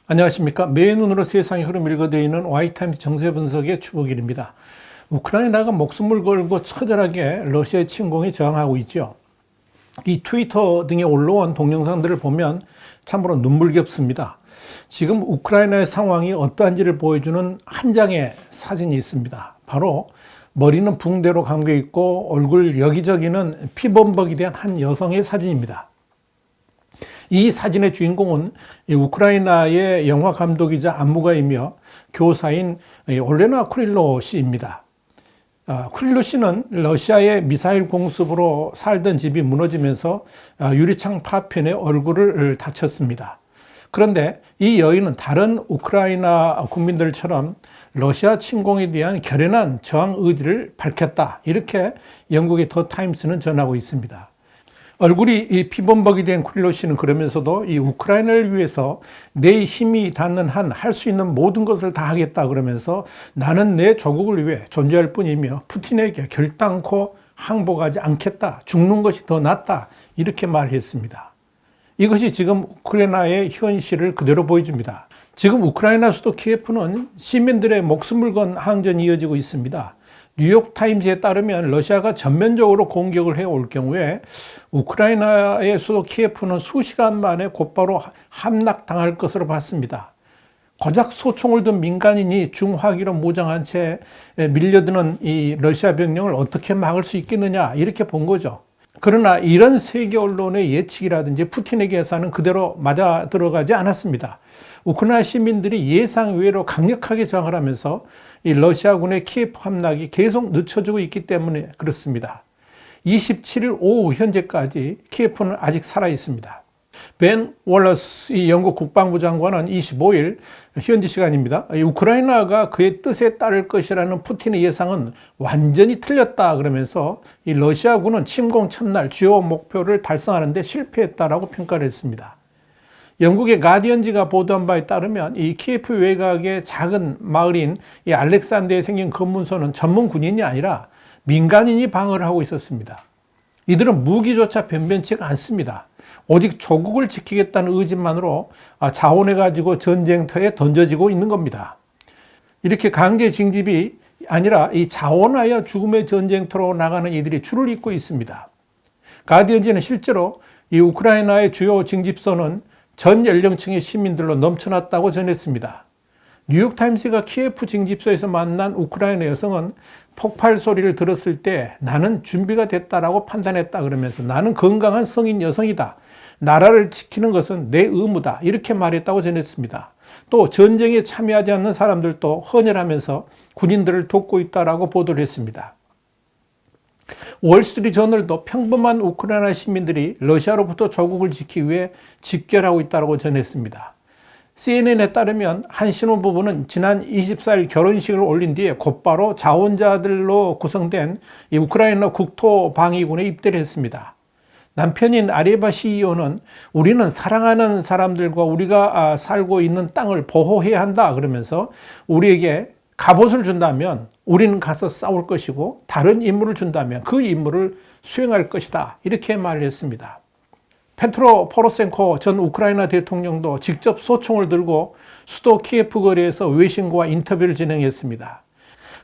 안녕하십니까. 매의 눈으로 세상의 흐름 읽어드리는 와이타임즈 정세 분석의 추복일입니다. 우크라이나가 목숨을 걸고 처절하게 러시아의 침공에 저항하고 있죠. 이 트위터 등에 올라온 동영상들을 보면 참으로 눈물겹습니다. 지금 우크라이나의 상황이 어떠한지를 보여주는 한 장의 사진이 있습니다. 바로 머리는 붕대로 감겨 있고 얼굴 여기저기는 피범벅이 된 한 여성의 사진입니다. 이 사진의 주인공은 우크라이나의 영화 감독이자 안무가이며 교사인 올레나 쿠릴로 씨입니다. 쿠릴로 씨는 러시아의 미사일 공습으로 살던 집이 무너지면서 유리창 파편에 얼굴을 다쳤습니다. 그런데 이 여인은 다른 우크라이나 국민들처럼 러시아 침공에 대한 결연한 저항 의지를 밝혔다. 이렇게 영국의 더 타임스는 전하고 있습니다. 얼굴이 피범벅이 된 쿠릴로 씨는 그러면서도 이 우크라이나를 위해서 내 힘이 닿는 한 할 수 있는 모든 것을 다 하겠다 그러면서 나는 내 조국을 위해 존재할 뿐이며 푸틴에게 결단코 항복하지 않겠다. 죽는 것이 더 낫다. 이렇게 말했습니다. 이것이 지금 우크라이나의 현실을 그대로 보여줍니다. 지금 우크라이나 수도 키예프는 시민들의 목숨을 건 항전이 이어지고 있습니다. 뉴욕타임즈에 따르면 러시아가 전면적으로 공격을 해올 경우에 우크라이나의 수도 키예프는 수시간 만에 곧바로 함락당할 것으로 봤습니다. 고작 소총을 든 민간인이 중화기로 무장한 채 밀려드는 이 러시아 병력을 어떻게 막을 수 있겠느냐 이렇게 본 거죠. 그러나 이런 세계 언론의 예측이라든지 푸틴의 계산은 그대로 맞아 들어가지 않았습니다. 우크라이나 시민들이 예상 외로 강력하게 저항을 하면서 이 러시아군의 키예프 함락이 계속 늦춰지고 있기 때문에 그렇습니다. 27일 오후 현재까지 키예프는 아직 살아 있습니다. 벤 월러스 이 영국 국방부 장관은 25일 현지 시간입니다. 우크라이나가 그의 뜻에 따를 것이라는 푸틴의 예상은 완전히 틀렸다 그러면서 이 러시아군은 침공 첫날 주요 목표를 달성하는 데 실패했다라고 평가를 했습니다. 영국의 가디언지가 보도한 바에 따르면 이 키예프 외곽의 작은 마을인 이 알렉산드에 생긴 검문소는 전문 군인이 아니라 민간인이 방어를 하고 있었습니다. 이들은 무기조차 변변치가 않습니다. 오직 조국을 지키겠다는 의지만으로 자원해가지고 전쟁터에 던져지고 있는 겁니다. 이렇게 강제 징집이 아니라 이 자원하여 죽음의 전쟁터로 나가는 이들이 줄을 잇고 있습니다. 가디언지는 실제로 이 우크라이나의 주요 징집소는 전 연령층의 시민들로 넘쳐났다고 전했습니다. 뉴욕타임스가 키예프 징집소에서 만난 우크라이나 여성은 폭발 소리를 들었을 때 나는 준비가 됐다라고 판단했다 그러면서 나는 건강한 성인 여성이다. 나라를 지키는 것은 내 의무다. 이렇게 말했다고 전했습니다. 또 전쟁에 참여하지 않는 사람들도 헌혈하면서 군인들을 돕고 있다라고 보도를 했습니다. 월스트리트 저널도 평범한 우크라이나 시민들이 러시아로부터 조국을 지키기 위해 집결하고 있다고 전했습니다. CNN에 따르면 한 신혼부부는 지난 24일 결혼식을 올린 뒤에 곧바로 자원자들로 구성된 이 우크라이나 국토방위군에 입대를 했습니다. 남편인 아레바 CEO는 우리는 사랑하는 사람들과 우리가 살고 있는 땅을 보호해야 한다 그러면서 우리에게 갑옷을 준다면 우리는 가서 싸울 것이고 다른 임무를 준다면 그 임무를 수행할 것이다. 이렇게 말을 했습니다. 페트로 포로셴코 전 우크라이나 대통령도 직접 소총을 들고 수도 키예프 거리에서 외신과 인터뷰를 진행했습니다.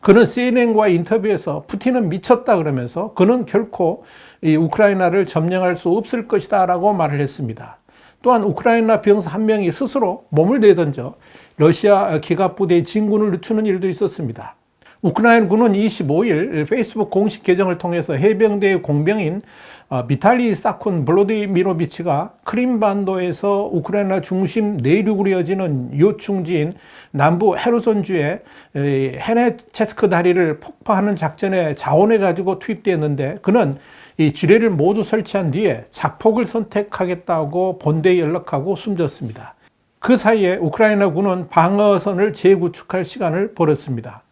그는 CNN과 인터뷰에서 푸틴은 미쳤다 그러면서 그는 결코 이 우크라이나를 점령할 수 없을 것이다 라고 말을 했습니다. 또한 우크라이나 병사 한 명이 스스로 몸을 내던져 러시아 기갑부대의 진군을 늦추는 일도 있었습니다. 우크라이나군은 25일 페이스북 공식 계정을 통해서 해병대의 공병인 비탈리 사쿤 블로디미로비치가 크림반도에서 우크라이나 중심 내륙으로 이어지는 요충지인 남부 헤르손주의 헤네체스크 다리를 폭파하는 작전에 자원해가지고 투입되었는데 그는 이 지뢰를 모두 설치한 뒤에 자폭을 선택하겠다고 본대에 연락하고 숨졌습니다. 그 사이에 우크라이나군은 방어선을 재구축할 시간을 벌였습니다.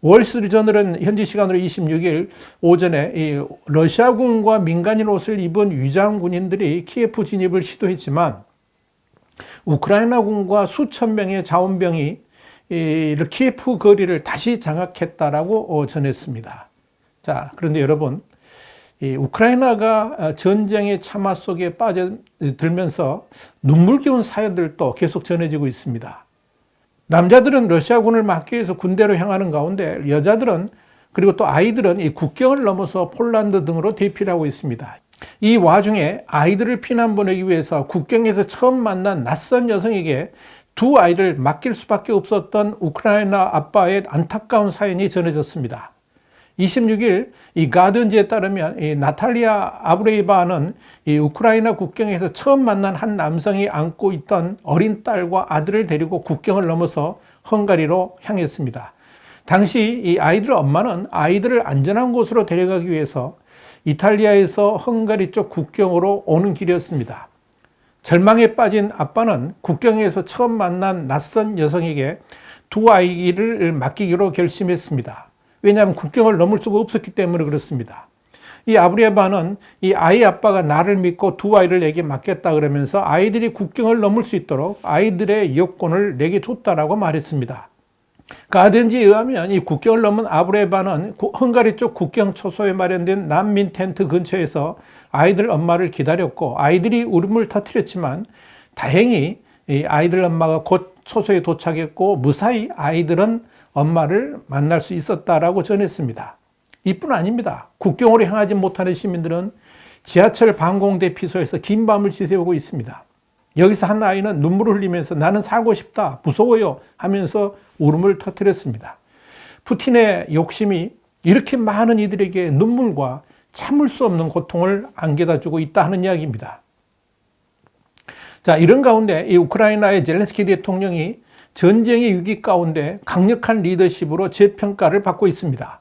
월스트리트 저널은 현지 시간으로 26일 오전에 이 러시아군과 민간인 옷을 입은 위장 군인들이 키예프 진입을 시도했지만 우크라이나군과 수천 명의 자원병이 키예프 거리를 다시 장악했다라고 전했습니다. 자, 그런데 여러분, 우크라이나가 전쟁의 참화 속에 빠져들면서 눈물겨운 사연들도 계속 전해지고 있습니다. 남자들은 러시아군을 막기 위해서 군대로 향하는 가운데 여자들은 그리고 또 아이들은 이 국경을 넘어서 폴란드 등으로 대피를 하고 있습니다. 이 와중에 아이들을 피난 보내기 위해서 국경에서 처음 만난 낯선 여성에게 두 아이를 맡길 수밖에 없었던 우크라이나 아빠의 안타까운 사연이 전해졌습니다. 26일 이 가든지에 따르면 이 나탈리아 아브레이바는 이 우크라이나 국경에서 처음 만난 한 남성이 안고 있던 어린 딸과 아들을 데리고 국경을 넘어서 헝가리로 향했습니다. 당시 이 아이들 엄마는 아이들을 안전한 곳으로 데려가기 위해서 이탈리아에서 헝가리 쪽 국경으로 오는 길이었습니다. 절망에 빠진 아빠는 국경에서 처음 만난 낯선 여성에게 두 아이를 맡기기로 결심했습니다. 왜냐하면 국경을 넘을 수가 없었기 때문에 그렇습니다. 이 아브레바는 이 아이 아빠가 나를 믿고 두 아이를 내게 맡겼다 그러면서 아이들이 국경을 넘을 수 있도록 아이들의 여권을 내게 줬다라고 말했습니다. 가든지에 의하면 이 국경을 넘은 아브레바는 헝가리 쪽 국경 초소에 마련된 난민 텐트 근처에서 아이들 엄마를 기다렸고 아이들이 울음을 터뜨렸지만 다행히 이 아이들 엄마가 곧 초소에 도착했고 무사히 아이들은 엄마를 만날 수 있었다라고 전했습니다. 이뿐 아닙니다. 국경으로 향하지 못하는 시민들은 지하철 방공 대피소에서 긴 밤을 지새우고 있습니다. 여기서 한 아이는 눈물을 흘리면서 나는 살고 싶다, 무서워요 하면서 울음을 터뜨렸습니다. 푸틴의 욕심이 이렇게 많은 이들에게 눈물과 참을 수 없는 고통을 안겨다 주고 있다 하는 이야기입니다. 자, 이런 가운데 이 우크라이나의 젤렌스키 대통령이 전쟁의 위기 가운데 강력한 리더십으로 재평가를 받고 있습니다.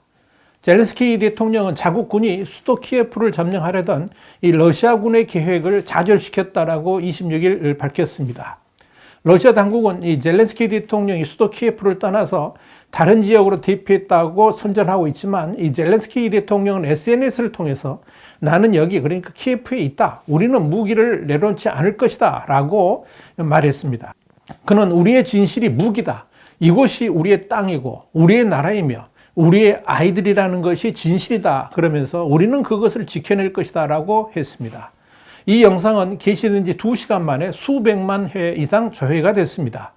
젤렌스키 대통령은 자국 군이 수도 키예프를 점령하려던 이 러시아군의 계획을 좌절시켰다라고 26일 밝혔습니다. 러시아 당국은 이 젤렌스키 대통령이 수도 키예프를 떠나서 다른 지역으로 대피했다고 선전하고 있지만 이 젤렌스키 대통령은 SNS를 통해서 나는 여기 그러니까 키예프에 있다. 우리는 무기를 내려놓지 않을 것이다 라고 말했습니다. 그는 우리의 진실이 무기다. 이곳이 우리의 땅이고 우리의 나라이며 우리의 아이들이라는 것이 진실이다. 그러면서 우리는 그것을 지켜낼 것이다 라고 했습니다. 이 영상은 게시된 지 2시간 만에 수백만 회 이상 조회가 됐습니다.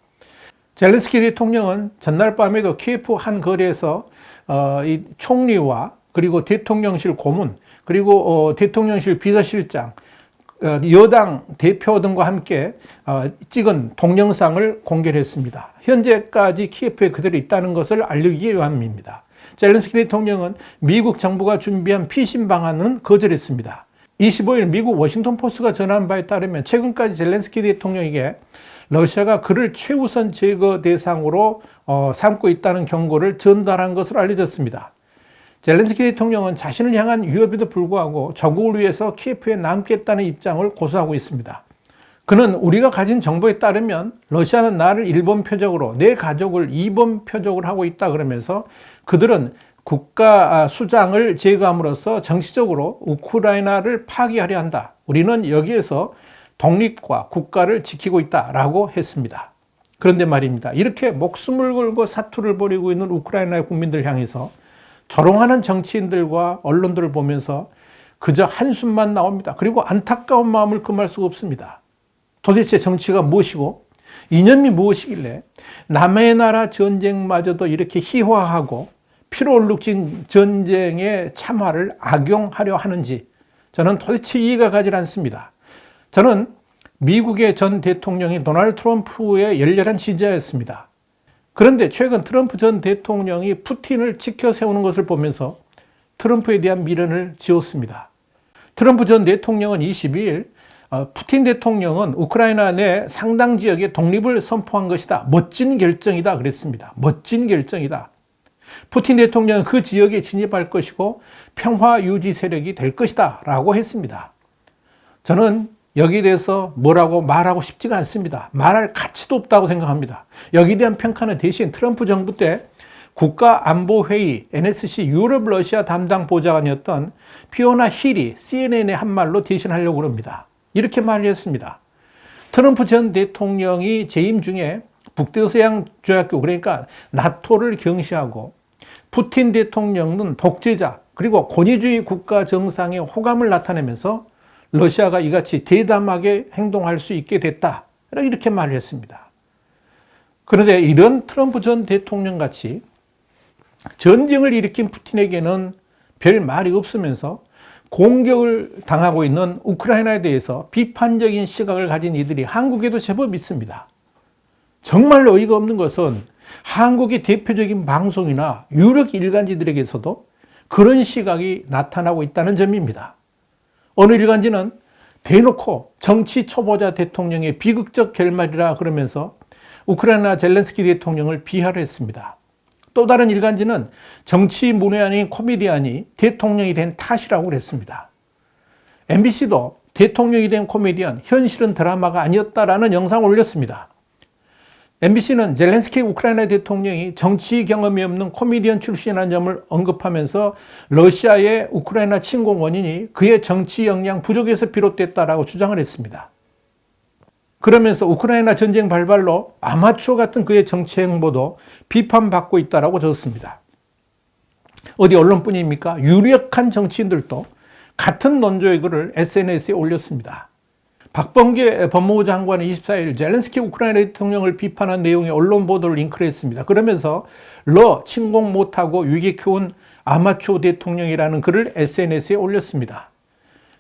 젤렌스키 대통령은 전날 밤에도 키예프 한 거리에서 이 총리와 그리고 대통령실 고문 그리고 대통령실 비서실장 여당 대표 등과 함께 찍은 동영상을 공개를 했습니다. 현재까지 키예프에 그대로 있다는 것을 알리기 위함입니다. 젤렌스키 대통령은 미국 정부가 준비한 피신 방안은 거절했습니다. 25일 미국 워싱턴 포스트가 전한 바에 따르면 최근까지 젤렌스키 대통령에게 러시아가 그를 최우선 제거 대상으로 삼고 있다는 경고를 전달한 것으로 알려졌습니다. 젤렌스키 대통령은 자신을 향한 위협에도 불구하고 조국을 위해서 키예프에 남겠다는 입장을 고수하고 있습니다. 그는 우리가 가진 정보에 따르면 러시아는 나를 1번 표적으로 내 가족을 2번 표적으로 하고 있다 그러면서 그들은 국가 수장을 제거함으로써 정치적으로 우크라이나를 파괴하려 한다. 우리는 여기에서 독립과 국가를 지키고 있다라고 했습니다. 그런데 말입니다. 이렇게 목숨을 걸고 사투를 벌이고 있는 우크라이나의 국민들 향해서 조롱하는 정치인들과 언론들을 보면서 그저 한숨만 나옵니다. 그리고 안타까운 마음을 금할 수가 없습니다. 도대체 정치가 무엇이고 이념이 무엇이길래 남의 나라 전쟁마저도 이렇게 희화하고 피로 얼룩진 전쟁의 참화를 악용하려 하는지 저는 도대체 이해가 가지 않습니다. 저는 미국의 전 대통령이 도널드 트럼프의 열렬한 지지자였습니다. 그런데 최근 트럼프 전 대통령이 푸틴을 치켜 세우는 것을 보면서 트럼프에 대한 미련을 지웠습니다. 트럼프 전 대통령은 22일 푸틴 대통령은 우크라이나 내 상당 지역의 독립을 선포한 것이다. 멋진 결정이다 그랬습니다. 멋진 결정이다. 푸틴 대통령은 그 지역에 진입할 것이고 평화 유지 세력이 될 것이다 라고 했습니다. 저는 여기에 대해서 뭐라고 말하고 싶지가 않습니다. 말할 가치도 없다고 생각합니다. 여기에 대한 평가는 대신 트럼프 정부 때 국가안보회의 NSC 유럽 러시아 담당 보좌관이었던 피오나 힐이 CNN의 한 말로 대신하려고 합니다. 이렇게 말을 했습니다. 트럼프 전 대통령이 재임 중에 북대서양 조약교, 그러니까 나토를 경시하고 푸틴 대통령은 독재자 그리고 권위주의 국가 정상의 호감을 나타내면서 러시아가 이같이 대담하게 행동할 수 있게 됐다, 이렇게 말을 했습니다. 그런데 이런 트럼프 전 대통령 같이 전쟁을 일으킨 푸틴에게는 별 말이 없으면서 공격을 당하고 있는 우크라이나에 대해서 비판적인 시각을 가진 이들이 한국에도 제법 있습니다. 정말로 어이가 없는 것은 한국의 대표적인 방송이나 유력 일간지들에게서도 그런 시각이 나타나고 있다는 점입니다. 어느 일간지는 대놓고 정치 초보자 대통령의 비극적 결말이라 그러면서 우크라이나 젤렌스키 대통령을 비하를 했습니다. 또 다른 일간지는 정치 문외한인 코미디언이 대통령이 된 탓이라고 그랬습니다. MBC도 대통령이 된 코미디언, 현실은 드라마가 아니었다라는 영상을 올렸습니다. MBC는 젤렌스키 우크라이나 대통령이 정치 경험이 없는 코미디언 출신이라는 점을 언급하면서 러시아의 우크라이나 침공 원인이 그의 정치 역량 부족에서 비롯됐다라고 주장을 했습니다. 그러면서 우크라이나 전쟁 발발로 아마추어 같은 그의 정치 행보도 비판받고 있다라고 적었습니다. 어디 언론뿐입니까? 유력한 정치인들도 같은 논조의 글을 SNS에 올렸습니다. 박범계 법무부 장관은 24일 젤렌스키 우크라이나 대통령을 비판한 내용의 언론 보도를 링크를 했습니다. 그러면서 침공 못하고 위기 키운 아마추어 대통령이라는 글을 SNS에 올렸습니다.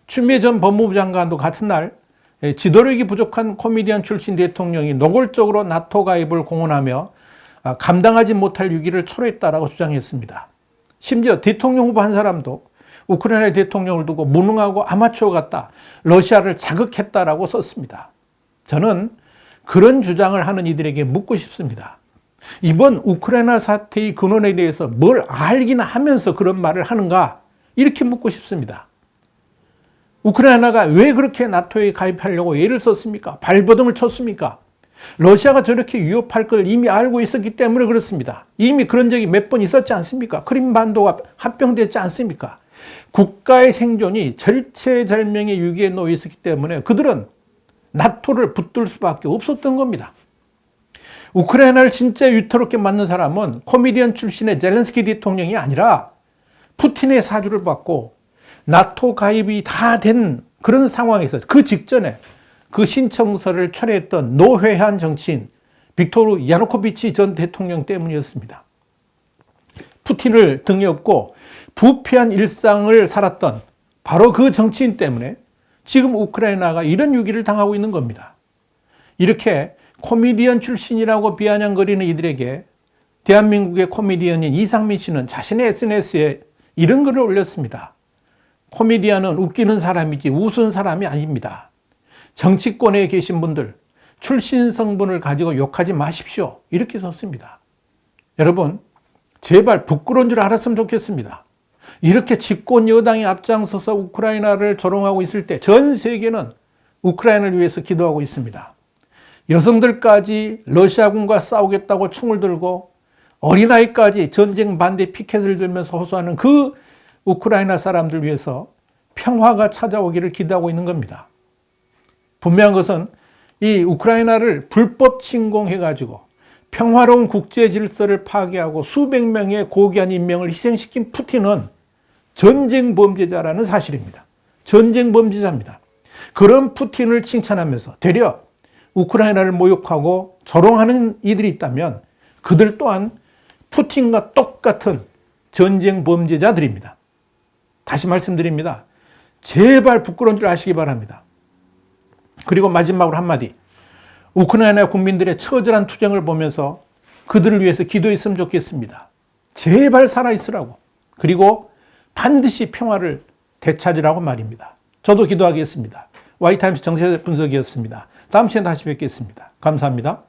추미애 전 법무부 장관도 같은 날 지도력이 부족한 코미디언 출신 대통령이 노골적으로 나토 가입을 공언하며 감당하지 못할 위기를 초래했다라고 주장했습니다. 심지어 대통령 후보 한 사람도 우크라이나 대통령을 두고 무능하고 아마추어 같다, 러시아를 자극했다라고 썼습니다. 저는 그런 주장을 하는 이들에게 묻고 싶습니다. 이번 우크라이나 사태의 근원에 대해서 뭘 알긴 하면서 그런 말을 하는가, 이렇게 묻고 싶습니다. 우크라이나가 왜 그렇게 나토에 가입하려고 애를 썼습니까? 발버둥을 쳤습니까? 러시아가 저렇게 위협할 걸 이미 알고 있었기 때문에 그렇습니다. 이미 그런 적이 몇 번 있었지 않습니까? 크림반도가 합병됐지 않습니까? 국가의 생존이 절체절명의 위기에 놓여 있었기 때문에 그들은 나토를 붙들 수밖에 없었던 겁니다. 우크라이나를 진짜 위태롭게 만든 사람은 코미디언 출신의 젤렌스키 대통령이 아니라 푸틴의 사주를 받고 나토 가입이 다 된 그런 상황에서 그 직전에 그 신청서를 철회했던 노회한 정치인 빅토르 야누코비치 전 대통령 때문이었습니다. 푸틴을 등에 업고 부패한 일상을 살았던 바로 그 정치인 때문에 지금 우크라이나가 이런 위기를 당하고 있는 겁니다. 이렇게 코미디언 출신이라고 비아냥거리는 이들에게 대한민국의 코미디언인 이상민 씨는 자신의 SNS에 이런 글을 올렸습니다. 코미디언은 웃기는 사람이지 웃은 사람이 아닙니다. 정치권에 계신 분들 출신 성분을 가지고 욕하지 마십시오, 이렇게 썼습니다. 여러분, 제발 부끄러운 줄 알았으면 좋겠습니다. 이렇게 집권 여당이 앞장서서 우크라이나를 조롱하고 있을 때 전 세계는 우크라이나를 위해서 기도하고 있습니다. 여성들까지 러시아군과 싸우겠다고 총을 들고 어린아이까지 전쟁 반대 피켓을 들면서 호소하는 그 우크라이나 사람들 위해서 평화가 찾아오기를 기대하고 있는 겁니다. 분명한 것은 이 우크라이나를 불법 침공해가지고 평화로운 국제 질서를 파괴하고 수백 명의 고귀한 인명을 희생시킨 푸틴은 전쟁 범죄자라는 사실입니다. 전쟁 범죄자입니다. 그런 푸틴을 칭찬하면서 되려 우크라이나를 모욕하고 조롱하는 이들이 있다면 그들 또한 푸틴과 똑같은 전쟁 범죄자들입니다. 다시 말씀드립니다. 제발 부끄러운 줄 아시기 바랍니다. 그리고 마지막으로 한마디. 우크라이나 국민들의 처절한 투쟁을 보면서 그들을 위해서 기도했으면 좋겠습니다. 제발 살아있으라고. 그리고 반드시 평화를 되찾으라고 말입니다. 저도 기도하겠습니다. 와이타임스 정세 분석이었습니다. 다음 시간에 다시 뵙겠습니다. 감사합니다.